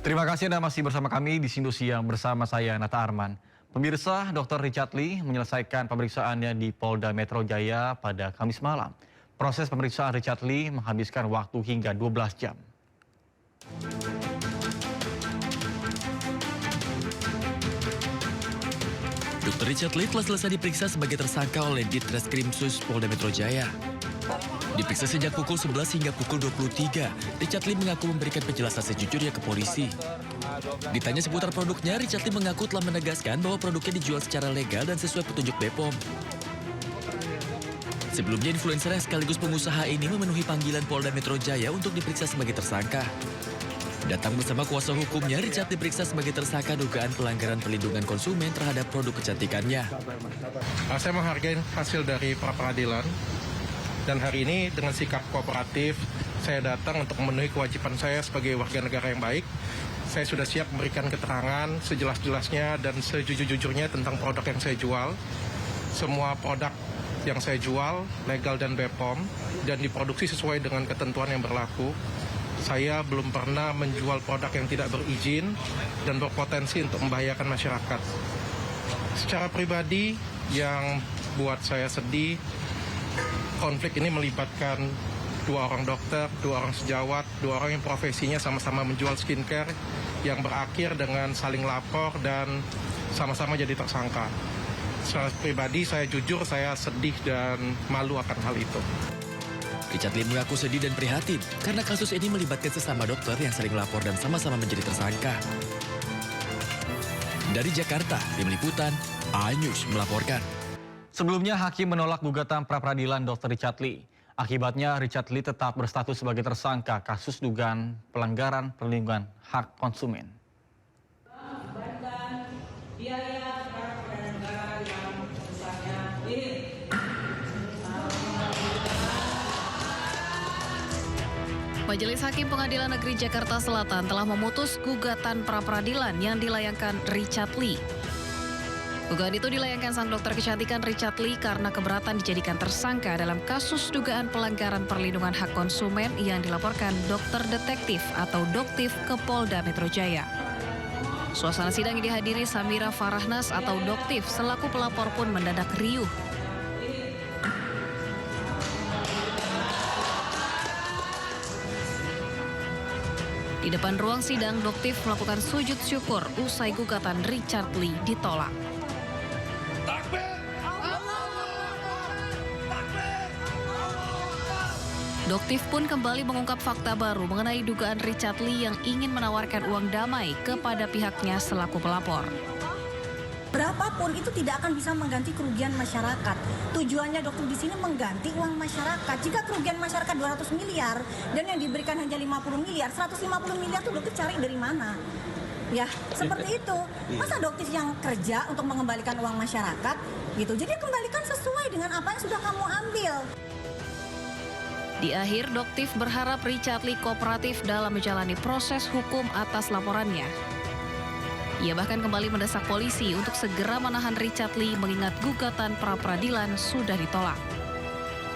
Terima kasih Anda masih bersama kami di Sindo Siang bersama saya Nata Arman. Pemirsa, Dr. Richard Lee menyelesaikan pemeriksaannya di Polda Metro Jaya pada Kamis malam. Proses pemeriksaan Richard Lee menghabiskan waktu hingga 12 jam. Dr. Richard Lee telah selesai diperiksa sebagai tersangka oleh Ditreskrimsus Polda Metro Jaya. Diperiksa sejak pukul 11 hingga pukul 23, Richard Lee mengaku memberikan penjelasan sejujurnya ke polisi. Ditanya seputar produknya, Richard Lee mengaku telah menegaskan bahwa produknya dijual secara legal dan sesuai petunjuk BPOM. Sebelumnya, influencer yang sekaligus pengusaha ini memenuhi panggilan Polda Metro Jaya untuk diperiksa sebagai tersangka. Datang bersama kuasa hukumnya, Richard diperiksa sebagai tersangka dugaan pelanggaran perlindungan konsumen terhadap produk kecantikannya. Saya menghargai hasil dari pra-peradilan dan hari ini dengan sikap kooperatif saya datang untuk memenuhi kewajiban saya sebagai warga negara yang baik. Saya sudah siap memberikan keterangan sejelas-jelasnya dan sejujur-jujurnya tentang produk yang saya jual. Semua produk yang saya jual legal dan BPOM dan diproduksi sesuai dengan ketentuan yang berlaku. Saya belum pernah menjual produk yang tidak berizin dan berpotensi untuk membahayakan masyarakat. Secara pribadi yang buat saya sedih, konflik ini melibatkan 2 orang dokter, 2 orang sejawat, 2 orang yang profesinya sama-sama menjual skincare yang berakhir dengan saling lapor dan sama-sama jadi tersangka. Secara pribadi saya jujur, saya sedih dan malu akan hal itu. Richard Lee mengaku sedih dan prihatin karena kasus ini melibatkan sesama dokter yang sering lapor dan sama-sama menjadi tersangka. Dari Jakarta, Tim Liputan, iNews melaporkan. Sebelumnya, hakim menolak gugatan pra-peradilan Dr. Richard Lee. Akibatnya, Richard Lee tetap berstatus sebagai tersangka kasus dugaan pelanggaran perlindungan hak konsumen. Majelis Hakim Pengadilan Negeri Jakarta Selatan telah memutus gugatan pra-peradilan yang dilayangkan Richard Lee. Gugatan itu dilayangkan sang dokter kecantikan Richard Lee karena keberatan dijadikan tersangka dalam kasus dugaan pelanggaran perlindungan hak konsumen yang dilaporkan dokter detektif atau Doktif ke Polda Metro Jaya. Suasana sidang yang dihadiri Samira Farahnas atau Doktif selaku pelapor pun mendadak riuh. Di depan ruang sidang, Doktif melakukan sujud syukur usai gugatan Richard Lee ditolak. Doktif pun kembali mengungkap fakta baru mengenai dugaan Richard Lee yang ingin menawarkan uang damai kepada pihaknya selaku pelapor. Berapapun itu tidak akan bisa mengganti kerugian masyarakat. Tujuannya dokter di sini mengganti uang masyarakat. Jika kerugian masyarakat 200 miliar dan yang diberikan hanya 50 miliar, 150 miliar itu dokter cari dari mana? Ya, seperti itu. Masa dokter yang kerja untuk mengembalikan uang masyarakat gitu. Jadi kembalikan sesuai dengan apa yang sudah kamu ambil. Di akhir, Doktif berharap Richard Lee kooperatif dalam menjalani proses hukum atas laporannya. Ia bahkan kembali mendesak polisi untuk segera menahan Richard Lee mengingat gugatan pra-peradilan sudah ditolak.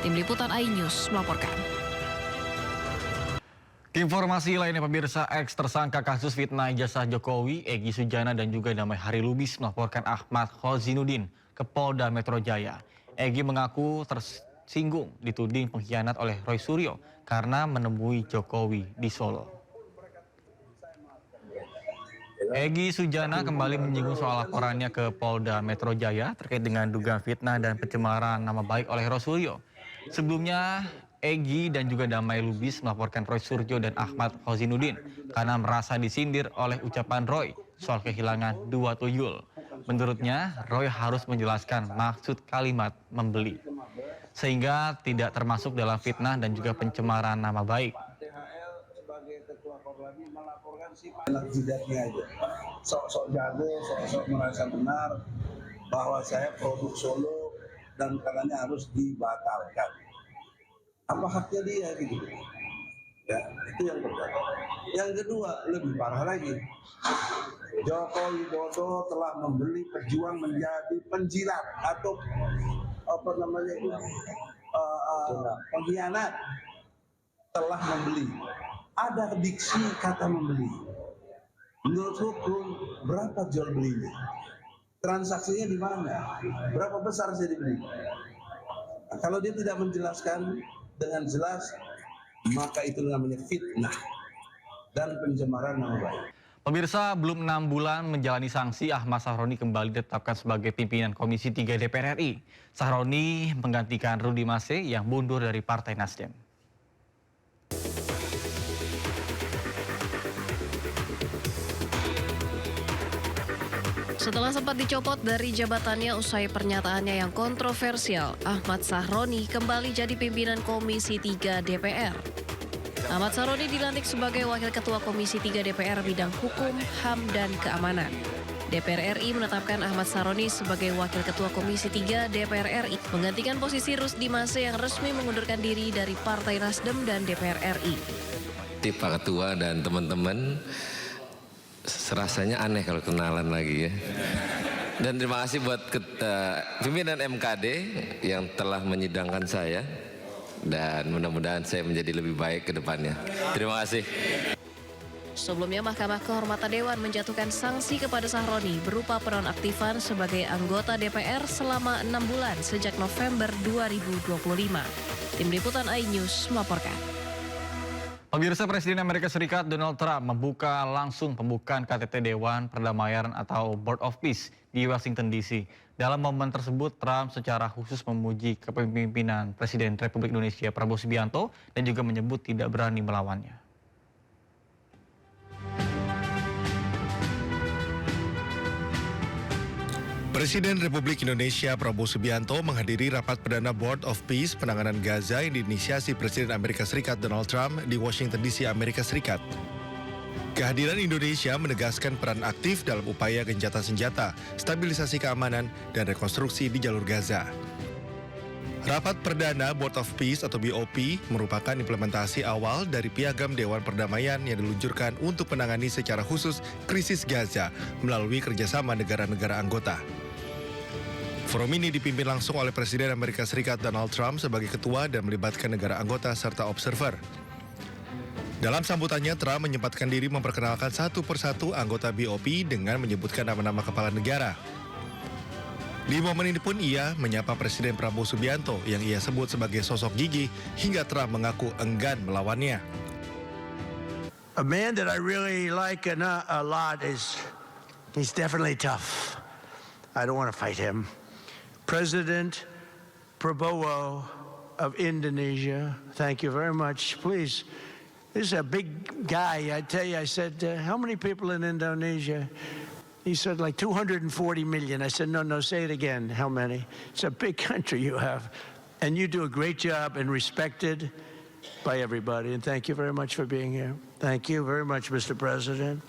Tim Liputan iNews melaporkan. Informasi lainnya pemirsa, ex tersangka kasus fitnah ijazah Jokowi, Egy Sujana dan juga Damai Hari Lubis melaporkan Ahmad Khozinuddin ke Polda Metro Jaya. Egy mengaku tersinggung dituding pengkhianat oleh Roy Suryo karena menemui Jokowi di Solo. Egy Sujana kembali menyinggung soal laporannya ke Polda Metro Jaya terkait dengan dugaan fitnah dan pencemaran nama baik oleh Roy Suryo. Sebelumnya, Egy dan juga Damai Lubis melaporkan Roy Suryo dan Ahmad Khozinuddin karena merasa disindir oleh ucapan Roy soal kehilangan 2 tuyul. Menurutnya, Roy harus menjelaskan maksud kalimat membeli, sehingga tidak termasuk dalam fitnah dan juga pencemaran nama baik. Anak jidatnya aja, sok-sok jago, sok-sok merasa benar bahwa saya produk Solo dan katanya harus dibatalkan. Apa haknya dia gitu? Ya, itu yang pertama. Yang kedua, lebih parah lagi. Joko Widodo telah membeli pejuang menjadi penjilat atau apa namanya itu pengkhianat. Telah membeli. Ada diksi kata membeli. Menurut hukum, berapa jual belinya? Transaksinya di mana? Berapa besar saya dibeli? Nah, kalau dia tidak menjelaskan dengan jelas, maka itu namanya fitnah dan pencemaran nama baik. Pemirsa, belum 6 bulan menjalani sanksi, Ahmad Sahroni kembali ditetapkan sebagai pimpinan Komisi 3 DPR RI. Sahroni menggantikan Rudy Mase yang mundur dari Partai Nasdem. Setelah sempat dicopot dari jabatannya usai pernyataannya yang kontroversial, Ahmad Sahroni kembali jadi pimpinan Komisi 3 DPR. Ahmad Sahroni dilantik sebagai Wakil Ketua Komisi 3 DPR bidang hukum, HAM, dan keamanan. DPR RI menetapkan Ahmad Sahroni sebagai Wakil Ketua Komisi 3 DPR RI, menggantikan posisi Rusdi Mase yang resmi mengundurkan diri dari Partai Nasdem dan DPR RI. Pak Ketua dan teman-teman, rasanya aneh kalau kenalan lagi ya. Dan terima kasih buat pimpinan MKD yang telah menyidangkan saya. Dan mudah-mudahan saya menjadi lebih baik ke depannya. Terima kasih. Sebelumnya, Mahkamah Kehormatan Dewan menjatuhkan sanksi kepada Sahroni berupa penonaktifan sebagai anggota DPR selama 6 bulan sejak November 2025. Tim Liputan iNews melaporkan. Pemirsa, Presiden Amerika Serikat Donald Trump membuka langsung pembukaan KTT Dewan Perdamaian atau Board of Peace di Washington DC. Dalam momen tersebut, Trump secara khusus memuji kepemimpinan Presiden Republik Indonesia Prabowo Subianto dan juga menyebut tidak berani melawannya. Presiden Republik Indonesia Prabowo Subianto menghadiri rapat perdana Board of Peace penanganan Gaza yang diinisiasi Presiden Amerika Serikat Donald Trump di Washington DC, Amerika Serikat. Kehadiran Indonesia menegaskan peran aktif dalam upaya gencatan senjata, stabilisasi keamanan, dan rekonstruksi di jalur Gaza. Rapat perdana Board of Peace atau BOP merupakan implementasi awal dari piagam Dewan Perdamaian yang diluncurkan untuk menangani secara khusus krisis Gaza melalui kerjasama negara-negara anggota. Forum ini dipimpin langsung oleh Presiden Amerika Serikat Donald Trump sebagai ketua dan melibatkan negara anggota serta observer. Dalam sambutannya, Trump menyempatkan diri memperkenalkan satu persatu anggota BOP dengan menyebutkan nama-nama kepala negara. Di momen ini pun ia menyapa Presiden Prabowo Subianto yang ia sebut sebagai sosok gigih hingga Trump mengaku enggan melawannya. A man that I really like a lot he's definitely tough. I don't want to fight him. President Prabowo of Indonesia, thank you very much. Please, this is a big guy. I tell you, I said, how many people in Indonesia? He said like 240 million. I said, no, say it again. How many? It's a big country you have. And you do a great job and respected by everybody. And thank you very much for being here. Thank you very much, Mr. President.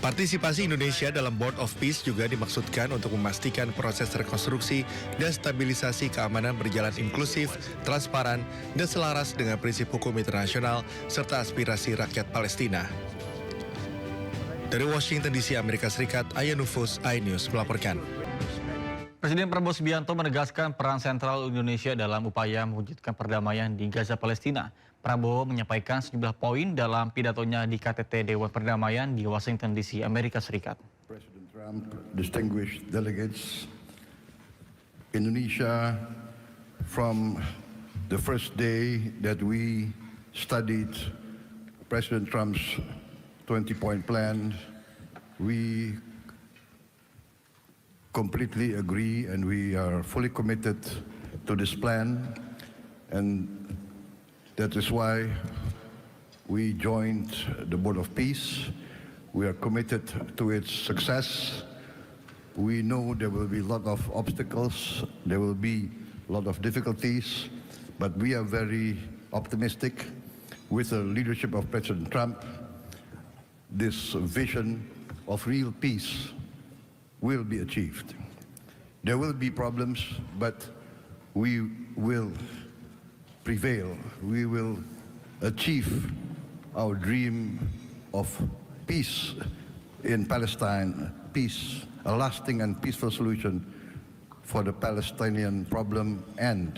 Partisipasi Indonesia dalam Board of Peace juga dimaksudkan untuk memastikan proses rekonstruksi dan stabilisasi keamanan berjalan inklusif, transparan, dan selaras dengan prinsip hukum internasional serta aspirasi rakyat Palestina. Dari Washington DC, Amerika Serikat, Aya Nufus, iNews melaporkan. Presiden Prabowo Subianto menegaskan peran sentral Indonesia dalam upaya mewujudkan perdamaian di Gaza, Palestina. Prabowo menyampaikan sejumlah poin dalam pidatonya di KTT Dewan Perdamaian di Washington DC, Amerika Serikat. President Trump, distinguished delegates, Indonesia from the first day that we studied President Trump's 20-point plan, we completely agree and we are fully committed to this plan, and that is why we joined the Board of Peace. We are committed to its success. We know there will be a lot of obstacles, there will be a lot of difficulties, but we are very optimistic with the leadership of President Trump. This vision of real peace will be achieved. There will be problems, but we will prevail. We will achieve our dream of peace in Palestine, peace, a lasting and peaceful solution for the Palestinian problem and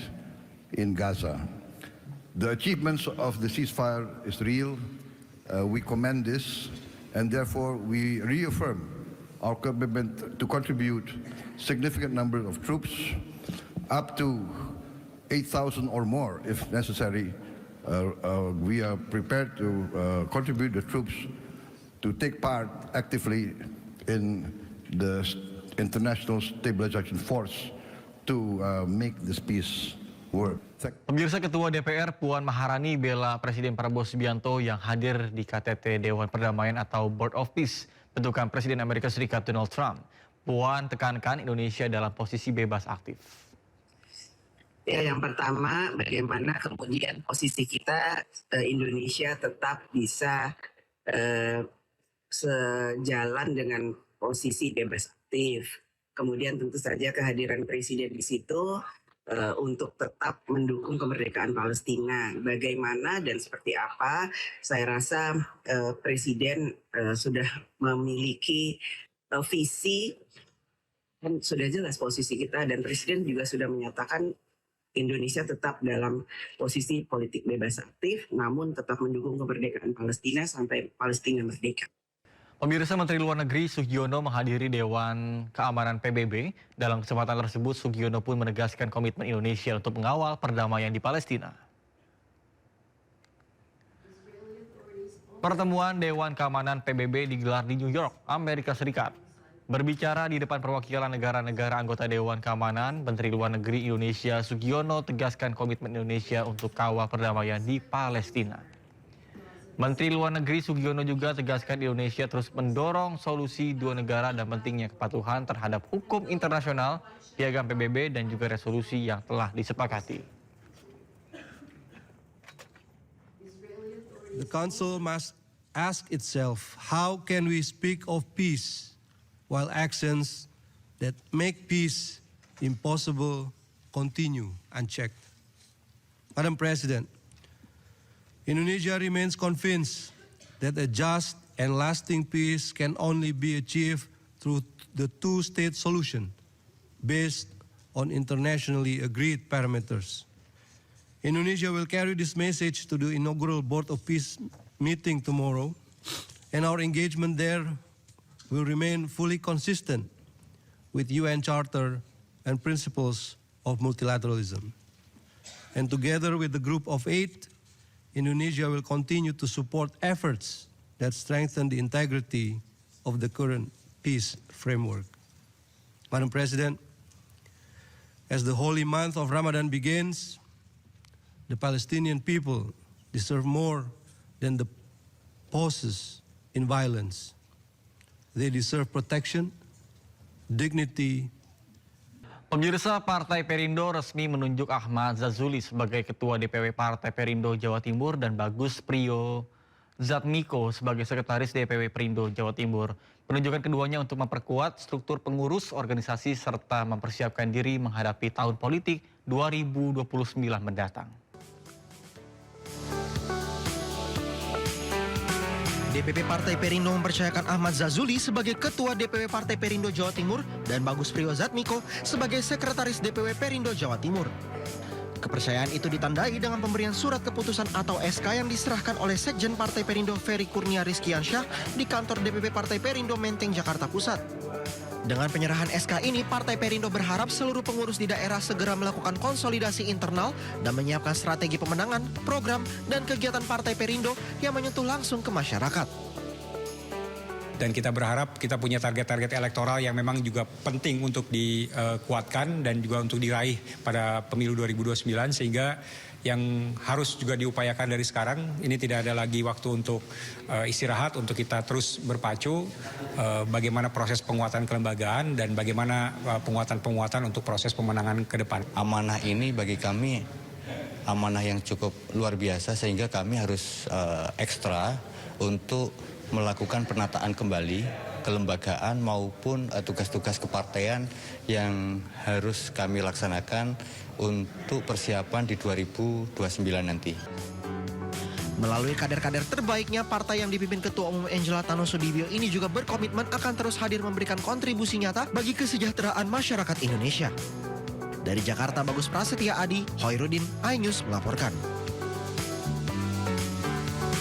in Gaza. The achievements of the ceasefire is real. We commend this. and therefore we reaffirm our commitment to contribute significant number of troops, up to 8,000 or more if necessary. We are prepared to contribute the troops to take part actively in the international stabilization force to make this peace work. Pemirsa, Ketua DPR Puan Maharani bela Presiden Prabowo Subianto yang hadir di KTT Dewan Perdamaian atau Board of Peace bentukan Presiden Amerika Serikat Donald Trump. Puan tekankan Indonesia dalam posisi bebas aktif. Ya, yang pertama, bagaimana kemudian posisi kita Indonesia tetap bisa sejalan dengan posisi bebas aktif. Kemudian tentu saja kehadiran Presiden di situ untuk tetap mendukung kemerdekaan Palestina. Bagaimana dan seperti apa, saya rasa Presiden sudah memiliki visi, dan sudah jelas posisi kita, dan Presiden juga sudah menyatakan Indonesia tetap dalam posisi politik bebas aktif, namun tetap mendukung kemerdekaan Palestina sampai Palestina merdeka. Pemirsa, Menteri Luar Negeri Sugiono menghadiri Dewan Keamanan PBB. Dalam kesempatan tersebut, Sugiono pun menegaskan komitmen Indonesia untuk mengawal perdamaian di Palestina. Pertemuan Dewan Keamanan PBB digelar di New York, Amerika Serikat. Berbicara di depan perwakilan negara-negara anggota Dewan Keamanan, Menteri Luar Negeri Indonesia Sugiono tegaskan komitmen Indonesia untuk kawal perdamaian di Palestina. Menteri Luar Negeri Sugiono juga tegaskan Indonesia terus mendorong solusi dua negara dan pentingnya kepatuhan terhadap hukum internasional, piagam PBB, dan juga resolusi yang telah disepakati. The Council must ask itself, how can we speak of peace while actions that make peace impossible continue unchecked? Madam President, Indonesia remains convinced that a just and lasting peace can only be achieved through the two-state solution based on internationally agreed parameters. Indonesia will carry this message to the inaugural Board of Peace meeting tomorrow, and our engagement there will remain fully consistent with UN Charter and principles of multilateralism. And together with the Group of 8, Indonesia will continue to support efforts that strengthen the integrity of the current peace framework. Madam President, as the holy month of Ramadan begins, the Palestinian people deserve more than the pauses in violence. They deserve protection, dignity. Pemirsa, Partai Perindo resmi menunjuk Ahmad Zazuli sebagai Ketua DPW Partai Perindo Jawa Timur dan Bagus Priyozatmiko sebagai Sekretaris DPW Perindo Jawa Timur. Penunjukan keduanya untuk memperkuat struktur pengurus organisasi serta mempersiapkan diri menghadapi tahun politik 2029 mendatang. DPP Partai Perindo mempercayakan Ahmad Zazuli sebagai Ketua DPW Partai Perindo Jawa Timur dan Bagus Priyozatmiko sebagai Sekretaris DPW Perindo Jawa Timur. Kepercayaan itu ditandai dengan pemberian surat keputusan atau SK yang diserahkan oleh Sekjen Partai Perindo Ferry Kurnia Rizkiansyah di kantor DPP Partai Perindo Menteng, Jakarta Pusat. Dengan penyerahan SK ini, Partai Perindo berharap seluruh pengurus di daerah segera melakukan konsolidasi internal dan menyiapkan strategi pemenangan, program, dan kegiatan Partai Perindo yang menyentuh langsung ke masyarakat. Dan kita berharap kita punya target-target elektoral yang memang juga penting untuk dikuatkan dan juga untuk diraih pada pemilu 2029, sehingga yang harus juga diupayakan dari sekarang, ini tidak ada lagi waktu untuk istirahat, untuk kita terus berpacu bagaimana proses penguatan kelembagaan dan bagaimana penguatan-penguatan untuk proses pemenangan ke depan. Amanah ini bagi kami amanah yang cukup luar biasa, sehingga kami harus ekstra untuk melakukan penataan kembali kelembagaan maupun tugas-tugas kepartaian yang harus kami laksanakan untuk persiapan di 2029 nanti. Melalui kader-kader terbaiknya, partai yang dipimpin Ketua Umum Angela Tano Sudibyo ini juga berkomitmen akan terus hadir memberikan kontribusi nyata bagi kesejahteraan masyarakat Indonesia. Dari Jakarta, Bagus Prasetya Adi, Hoirudin, iNews melaporkan.